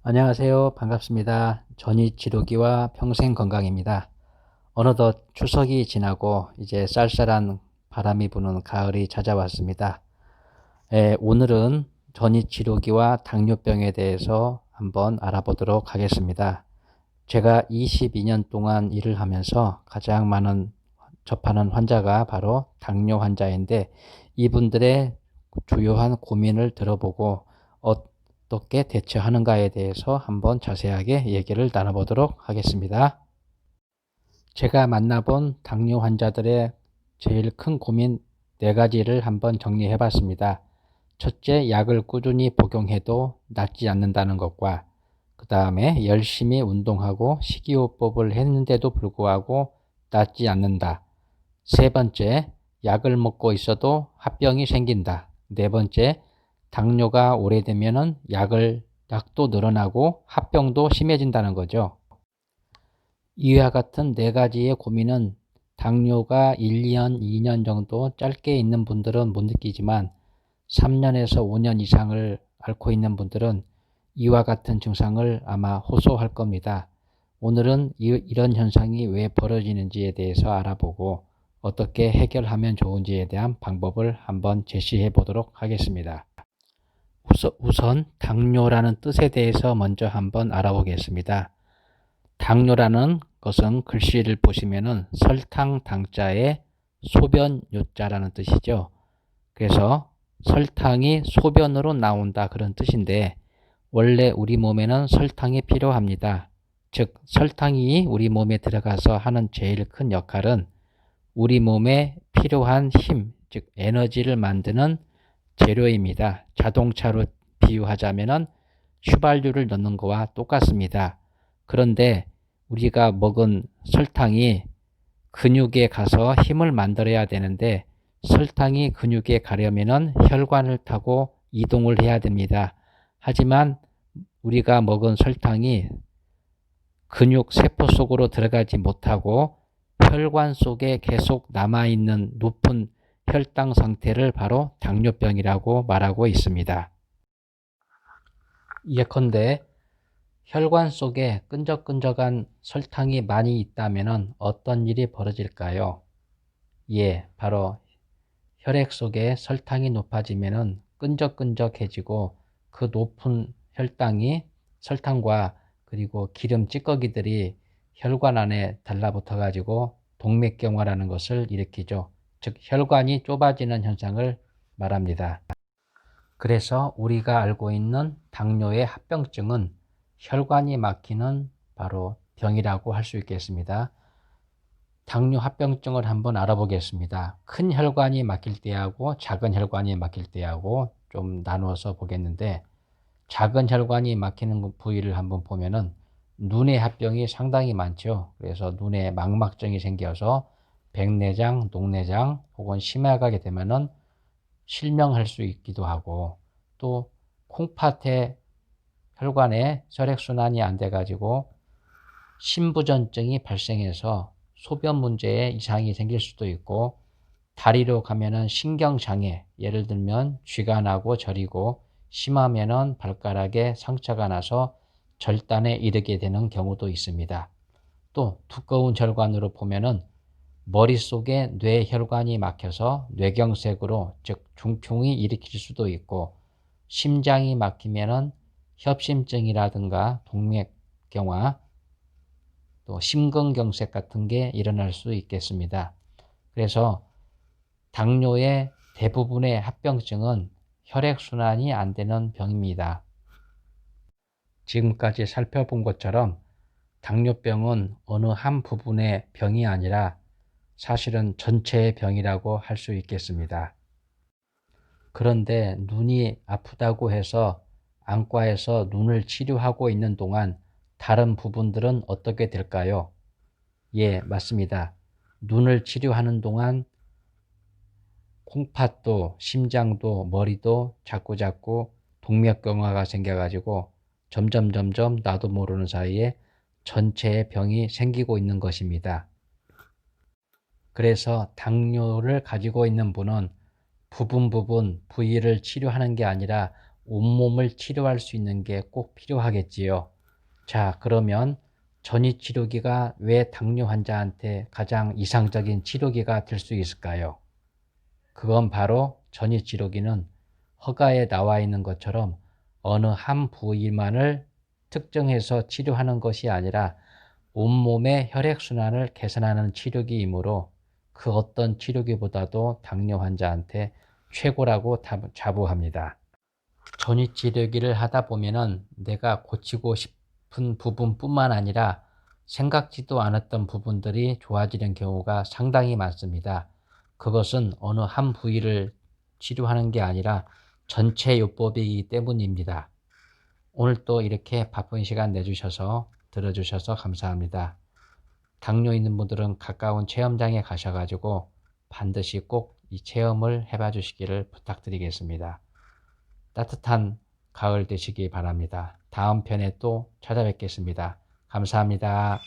안녕하세요. 반갑습니다. 전이치료기와 평생건강입니다. 어느덧 추석이 지나고 이제 쌀쌀한 바람이 부는 가을이 찾아왔습니다. 오늘은 전이치료기와 당뇨병에 대해서 한번 알아보도록 하겠습니다. 제가 22년 동안 일을 하면서 가장 많은 접하는 환자가 바로 당뇨 환자인데, 이분들의 주요한 고민을 들어보고 어떻게 대처하는가에 대해서 한번 자세하게 얘기를 나눠보도록 하겠습니다. 제가 만나본 당뇨 환자들의 제일 큰 고민 4가지를 한번 정리해 봤습니다. 첫째, 약을 꾸준히 복용해도 낫지 않는다는 것과, 그 다음에 열심히 운동하고 식이요법을 했는데도 불구하고 낫지 않는다. 세 번째, 약을 먹고 있어도 합병이 생긴다. 네 번째, 당뇨가 오래되면은 약도 늘어나고 합병도 심해진다는 거죠. 이와 같은 4가지의 고민은 당뇨가 1, 2년, 2년 정도 짧게 있는 분들은 못 느끼지만 3년에서 5년 이상을 앓고 있는 분들은 이와 같은 증상을 아마 호소할 겁니다. 오늘은 이런 현상이 왜 벌어지는지에 대해서 알아보고 어떻게 해결하면 좋은지에 대한 방법을 한번 제시해 보도록 하겠습니다. 우선 당뇨라는 뜻에 대해서 먼저 한번 알아보겠습니다. 당뇨라는 것은 글씨를 보시면은 설탕 당자에 소변 요자라는 뜻이죠. 그래서 설탕이 소변으로 나온다, 그런 뜻인데, 원래 우리 몸에는 설탕이 필요합니다. 즉, 설탕이 우리 몸에 들어가서 하는 제일 큰 역할은 우리 몸에 필요한 힘, 즉 에너지를 만드는 재료입니다. 자동차로 비유하자면은 휘발유를 넣는 거와 똑같습니다. 그런데 우리가 먹은 설탕이 근육에 가서 힘을 만들어야 되는데, 설탕이 근육에 가려면은 혈관을 타고 이동을 해야 됩니다. 하지만 우리가 먹은 설탕이 근육 세포 속으로 들어가지 못하고 혈관 속에 계속 남아있는 높은 혈당 상태를 바로 당뇨병이라고 말하고 있습니다. 예컨대 혈관 속에 끈적끈적한 설탕이 많이 있다면 어떤 일이 벌어질까요? 바로 혈액 속에 설탕이 높아지면 끈적끈적해지고, 그 높은 혈당이 설탕과 그리고 기름 찌꺼기들이 혈관 안에 달라붙어 가지고 동맥경화라는 것을 일으키죠. 즉 혈관이 좁아지는 현상을 말합니다. 그래서 우리가 알고 있는 당뇨의 합병증은 혈관이 막히는 바로 병이라고 할 수 있겠습니다. 당뇨 합병증을 한번 알아보겠습니다. 큰 혈관이 막힐 때하고 작은 혈관이 막힐 때하고 좀 나누어서 보겠는데, 작은 혈관이 막히는 부위를 한번 보면은 눈의 합병이 상당히 많죠. 그래서 눈에 망막증이 생겨서 백내장, 녹내장 혹은 심하게 되면은 실명할 수 있기도 하고, 또 콩팥에 혈관에 혈액순환이 안 돼 가지고 심부전증이 발생해서 소변 문제에 이상이 생길 수도 있고, 다리로 가면은 신경장애, 예를 들면 쥐가 나고 저리고, 심하면은 발가락에 상처가 나서 절단에 이르게 되는 경우도 있습니다. 또 두꺼운 혈관으로 보면은 머릿속에 뇌혈관이 막혀서 뇌경색으로, 즉 중풍이 일으킬 수도 있고, 심장이 막히면은 협심증이라든가 동맥경화, 또 심근경색 같은 게 일어날 수 있겠습니다. 그래서 당뇨의 대부분의 합병증은 혈액순환이 안 되는 병입니다. 지금까지 살펴본 것처럼 당뇨병은 어느 한 부분의 병이 아니라 사실은 전체의 병이라고 할 수 있겠습니다. 그런데 눈이 아프다고 해서 안과에서 눈을 치료하고 있는 동안 다른 부분들은 어떻게 될까요? 맞습니다. 눈을 치료하는 동안 콩팥도, 심장도, 머리도 자꾸자꾸 동맥경화가 생겨가지고 점점 나도 모르는 사이에 전체의 병이 생기고 있는 것입니다. 그래서 당뇨를 가지고 있는 분은 부분 부위를 치료하는 게 아니라 온몸을 치료할 수 있는 게 꼭 필요하겠지요. 자, 그러면 전이치료기가 왜 당뇨 환자한테 가장 이상적인 치료기가 될 수 있을까요? 그건 바로 전이치료기는 허가에 나와 있는 것처럼 어느 한 부위만을 특정해서 치료하는 것이 아니라 온몸의 혈액순환을 개선하는 치료기이므로 그 어떤 치료기보다도 당뇨 환자한테 최고라고 자부합니다. 전이치료기를 하다 보면은 내가 고치고 싶은 부분뿐만 아니라 생각지도 않았던 부분들이 좋아지는 경우가 상당히 많습니다. 그것은 어느 한 부위를 치료하는 게 아니라 전체 요법이기 때문입니다. 오늘 또 이렇게 바쁜 시간 내주셔서 들어주셔서 감사합니다. 당뇨 있는 분들은 가까운 체험장에 가셔가지고 반드시 꼭 이 체험을 해봐 주시기를 부탁드리겠습니다. 따뜻한 가을 되시기 바랍니다. 다음 편에 또 찾아뵙겠습니다. 감사합니다.